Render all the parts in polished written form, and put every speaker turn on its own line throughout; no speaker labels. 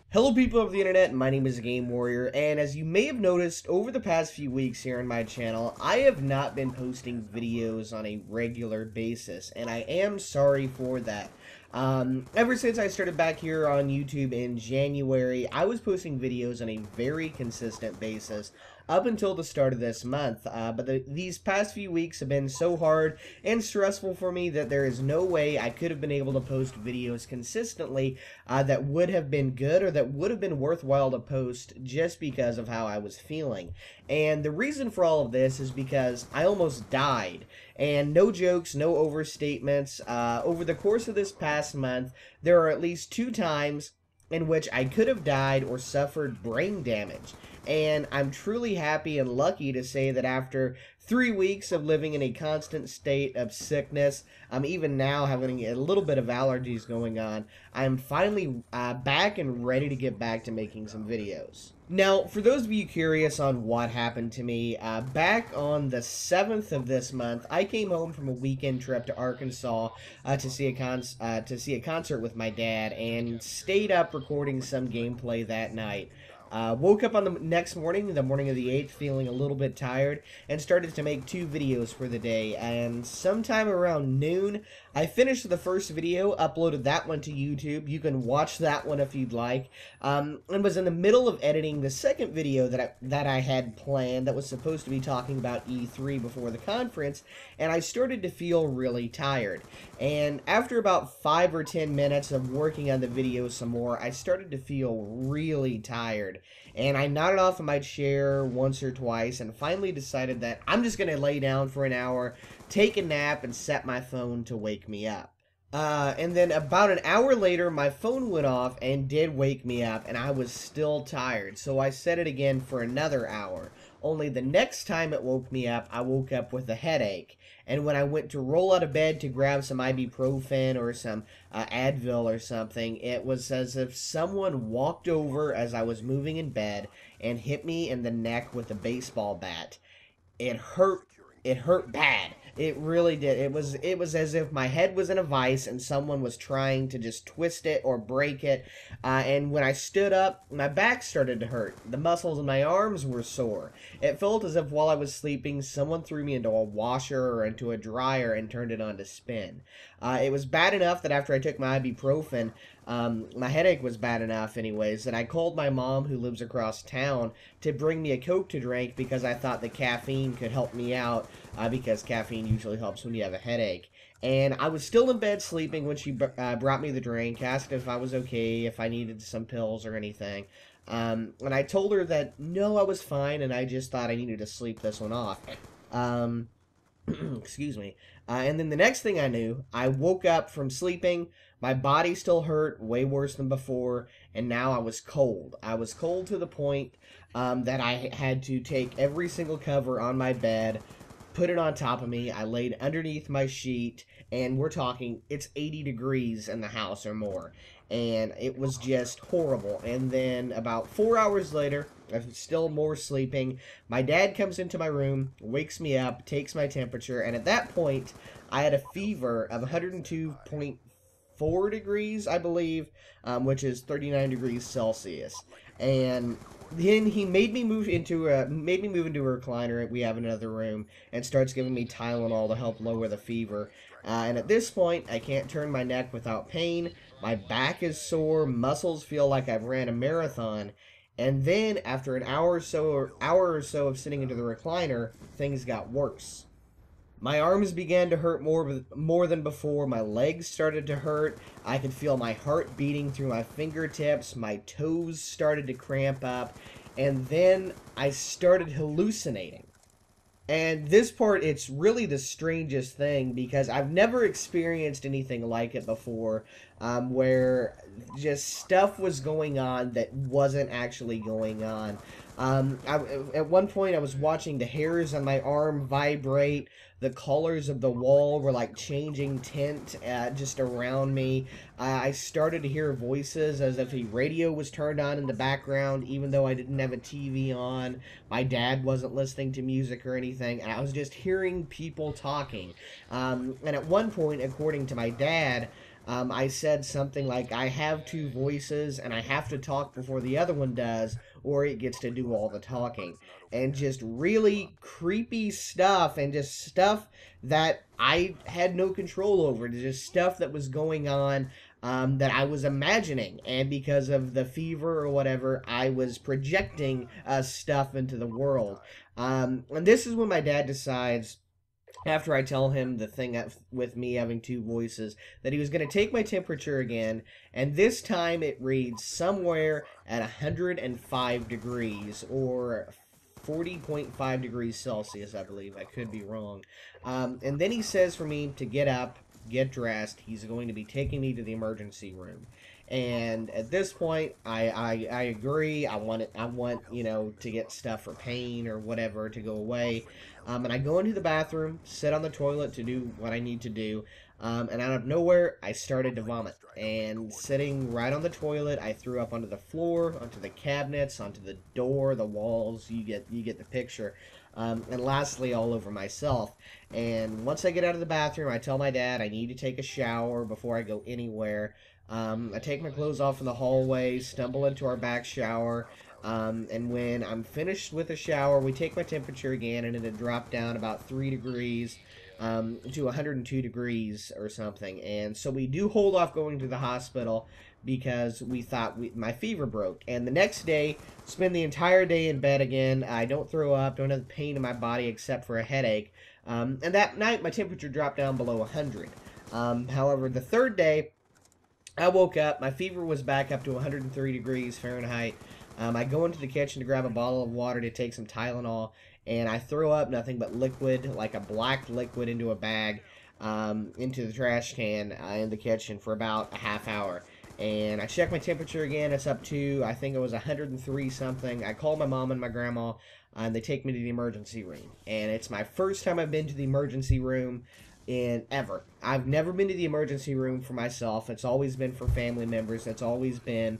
Hello people of the internet, my name is TheGameWarrior, and as you may have noticed over the past few weeks here on my channel, I have not been posting videos on a regular basis, and I am sorry for that. Ever since I started back here on YouTube in January, I was posting videos on a very consistent basis up until the start of this month, but these past few weeks have been so hard and stressful for me that there is no way I could have been able to post videos consistently that would have been good or that would have been worthwhile to post just because of how I was feeling. And the reason for all of this is because I almost died. And no jokes, no overstatements. Over the course of this past month, there are at least 2 times in which I could have died or suffered brain damage. And I'm truly happy and lucky to say that after 3 weeks of living in a constant state of sickness, I'm even now having a little bit of allergies going on, I'm finally back and ready to get back to making some videos. Now, for those of you curious on what happened to me, back on the 7th of this month, I came home from a weekend trip to Arkansas to see a concert with my dad, and stayed up recording some gameplay that night. Woke up on the next morning, the morning of the 8th, feeling a little bit tired, and started to make 2 videos for the day. And sometime around noon, I finished the first video, uploaded that one to YouTube. You can watch that one if you'd like. And was in the middle of editing the second video that I had planned that was supposed to be talking about E3 before the conference, and I started to feel really tired. And after about 5 or 10 minutes of working on the video some more, I started to feel really tired. And I nodded off in my chair once or twice and finally decided that I'm just going to lay down for an hour, take a nap, and set my phone to wake me up. And then about an hour later, my phone went off and did wake me up, and I was still tired. So I set it again for another hour. Only the next time it woke me up, I woke up with a headache. And when I went to roll out of bed to grab some ibuprofen or some Advil or something, it was as if someone walked over as I was moving in bed and hit me in the neck with a baseball bat. It hurt. It hurt bad. It really did. It was as if my head was in a vice and someone was trying to just twist it or break it. And when I stood up, my back started to hurt. The muscles in my arms were sore. It felt as if while I was sleeping, someone threw me into a washer or into a dryer and turned it on to spin. It was bad enough that after I took my ibuprofen, my headache was bad enough anyways, that I called my mom, who lives across town, to bring me a Coke to drink because I thought the caffeine could help me out, because caffeine usually helps when you have a headache. And I was still in bed sleeping when she brought me the drink, asked if I was okay, if I needed some pills or anything. And I told her that no, I was fine, and I just thought I needed to sleep this one off. Excuse me. And then the next thing I knew, I woke up from sleeping. My body still hurt, way worse than before, and now I was cold. I was cold to the point that I had to take every single cover on my bed, put it on top of me. I laid underneath my sheet, and we're talking, it's 80 degrees in the house or more. And it was just horrible. And then about 4 hours later, I'm still more sleeping. My dad comes into my room, wakes me up, takes my temperature, and at that point, I had a fever of 102.4 degrees, I believe, which is 39 degrees Celsius. And then he made me move into a recliner we have in another room, and starts giving me Tylenol to help lower the fever. And at this point, I can't turn my neck without pain. My back is sore. Muscles feel like I've ran a marathon. And then, after an hour or so of sitting into the recliner, things got worse. My arms began to hurt more than before. My legs started to hurt. I could feel my heart beating through my fingertips. My toes started to cramp up. And then I started hallucinating. And this part, it's really the strangest thing because I've never experienced anything like it before, where just stuff was going on that wasn't actually going on. At one point, I was watching the hairs on my arm vibrate. The colors of the wall were like changing tint just around me. I started to hear voices as if a radio was turned on in the background, even though I didn't have a TV on. My dad wasn't listening to music or anything, and I was just hearing people talking. And at one point, according to my dad, I said something like, I have two voices and I have to talk before the other one does, or it gets to do all the talking. And just really creepy stuff, and just stuff that I had no control over. Just stuff that was going on, that I was imagining. And because of the fever or whatever, I was projecting stuff into the world. And this is when my dad decides, after I tell him the thing with me having two voices, that he was going to take my temperature again, and this time it reads somewhere at 105 degrees, or 40.5 degrees Celsius, I believe. I could be wrong. And then he says for me to get up, get dressed. He's going to be taking me to the emergency room. And at this point, I agree. I want it. I want, to get stuff for pain or whatever to go away. And I go into the bathroom, sit on the toilet to do what I need to do. And out of nowhere, I started to vomit. And sitting right on the toilet, I threw up onto the floor, onto the cabinets, onto the door, the walls. You get the picture. And lastly, all over myself. And once I get out of the bathroom, I tell my dad I need to take a shower before I go anywhere. I take my clothes off in the hallway, stumble into our back shower, and when I'm finished with the shower, we take my temperature again, and it had dropped down about 3 degrees to 102 degrees or something. And so we do hold off going to the hospital because we thought my fever broke. And the next day, spend the entire day in bed again. I don't throw up, don't have pain in my body except for a headache. And that night, my temperature dropped down below 100. However, the third day, I woke up, my fever was back up to 103 degrees Fahrenheit. I go into the kitchen to grab a bottle of water to take some Tylenol, and I throw up nothing but liquid, like a black liquid, into a bag, into the trash can in the kitchen for about a half hour. And I check my temperature again, it's up to, I think it was 103 something. I call my mom and my grandma, and they take me to the emergency room. And it's my first time I've been to the emergency room in ever. I've never been to the emergency room for myself. It's always been for family members. It's always been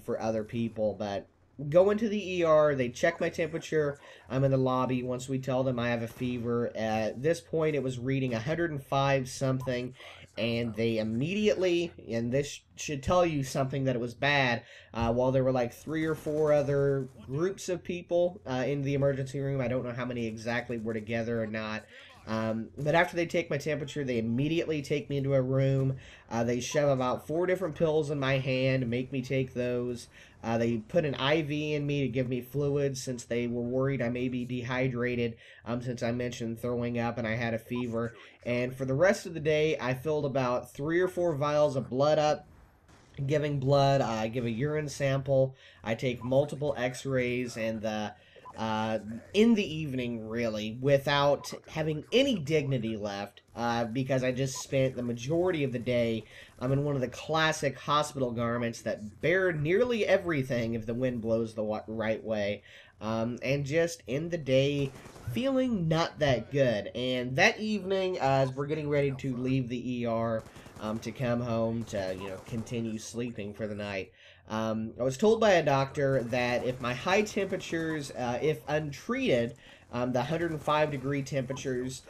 for other people. But go into the ER. They check my temperature. I'm in the lobby. Once we tell them I have a fever, at this point it was reading 105 something, and they immediately, and this should tell you something that it was bad, while there were like 3 or 4 other groups of people in the emergency room. I don't know how many exactly were together or not. But after they take my temperature, they immediately take me into a room. They shove about 4 different pills in my hand, make me take those. They put an IV in me to give me fluids, since they were worried I may be dehydrated, since I mentioned throwing up and I had a fever. And for the rest of the day, I filled about 3 or 4 vials of blood up, giving blood. I give a urine sample. I take multiple x-rays, and in the evening, really, without having any dignity left, because I just spent the majority of the day in one of the classic hospital garments that bear nearly everything if the wind blows the right way, and just in the day feeling not that good. And that evening, as we're getting ready to leave the ER, to come home to, continue sleeping for the night, I was told by a doctor that if my high temperatures, if untreated, the 105 degree temperatures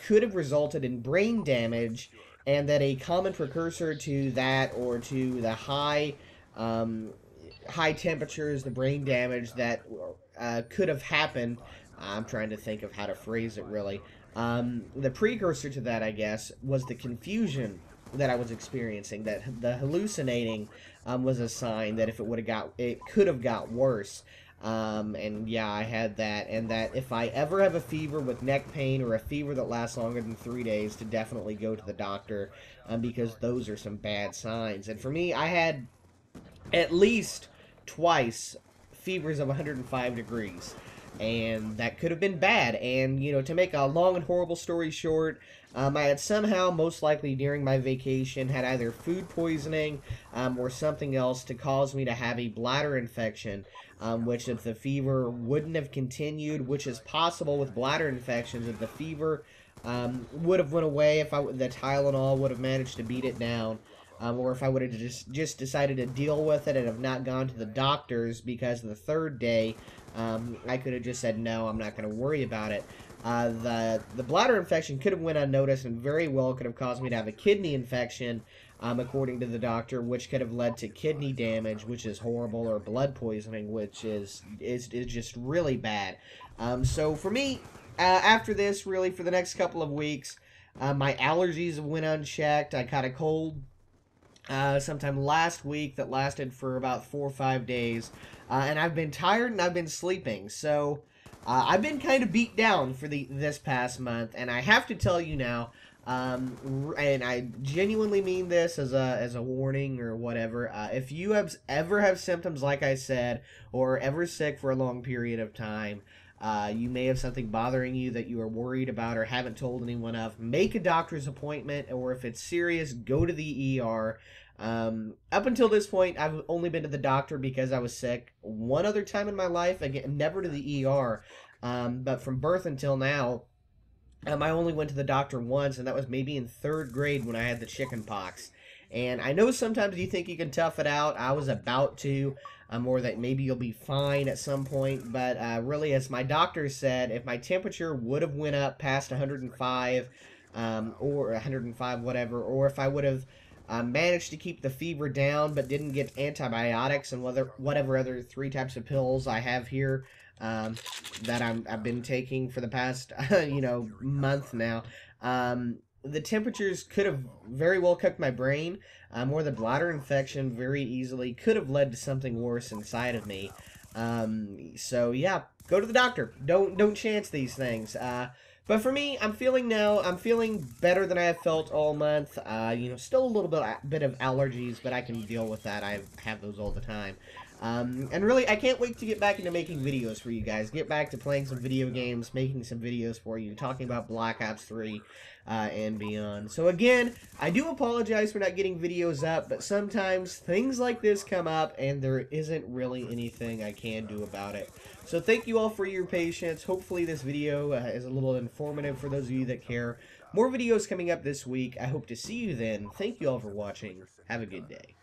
could have resulted in brain damage, and that a common precursor to that, or to the high temperatures, the brain damage that could have happened. I'm trying to think of how to phrase it, really. The precursor to that, I guess, was the confusion that I was experiencing. That the hallucinating was a sign that if it could have got worse. And yeah, I had that, and that if I ever have a fever with neck pain, or a fever that lasts longer than 3 days, to definitely go to the doctor, because those are some bad signs. And for me, I had at least twice fevers of 105 degrees, and that could have been bad. And to make a long and horrible story short, I had somehow, most likely during my vacation, had either food poisoning or something else to cause me to have a bladder infection, which, if the fever wouldn't have continued, which is possible with bladder infections, if the fever would have went away, if the Tylenol would have managed to beat it down, or if I would have just decided to deal with it and have not gone to the doctors, because the third day, I could have just said, no, I'm not going to worry about it. The bladder infection could have went unnoticed, and very well could have caused me to have a kidney infection, according to the doctor, which could have led to kidney damage, which is horrible, or blood poisoning, which is just really bad. So for me, after this, really for the next couple of weeks, my allergies went unchecked. I caught a cold sometime last week that lasted for about 4 or 5 days, and I've been tired and I've been sleeping. So I've been kind of beat down for this past month, and I have to tell you now. And I genuinely mean this as a warning or whatever. If you ever have symptoms like I said, or ever sick for a long period of time, you may have something bothering you that you are worried about or haven't told anyone of, make a doctor's appointment, or if it's serious, go to the ER. Up until this point, I've only been to the doctor because I was sick. One other time in my life, again, never to the ER. But from birth until now, I only went to the doctor once, and that was maybe in 3rd grade when I had the chicken pox. And I know sometimes you think you can tough it out. I was about to, or that maybe you'll be fine at some point. But really, as my doctor said, if my temperature would have went up past 105, or 105, whatever, or if I would have managed to keep the fever down but didn't get antibiotics and whatever other 3 types of pills I have here, that I've been taking for the past, month now. The temperatures could have very well cooked my brain, or the bladder infection very easily could have led to something worse inside of me. So yeah, go to the doctor. Don't chance these things. But for me, I'm feeling better than I have felt all month. Still a little bit of allergies, but I can deal with that. I have those all the time. And really, I can't wait to get back into making videos for you guys. Get back to playing some video games, making some videos for you, talking about Black Ops 3 and beyond. So again, I do apologize for not getting videos up, but sometimes things like this come up, and there isn't really anything I can do about it. So thank you all for your patience. Hopefully this video is a little informative for those of you that care. More videos coming up this week. I hope to see you then. Thank you all for watching. Have a good day.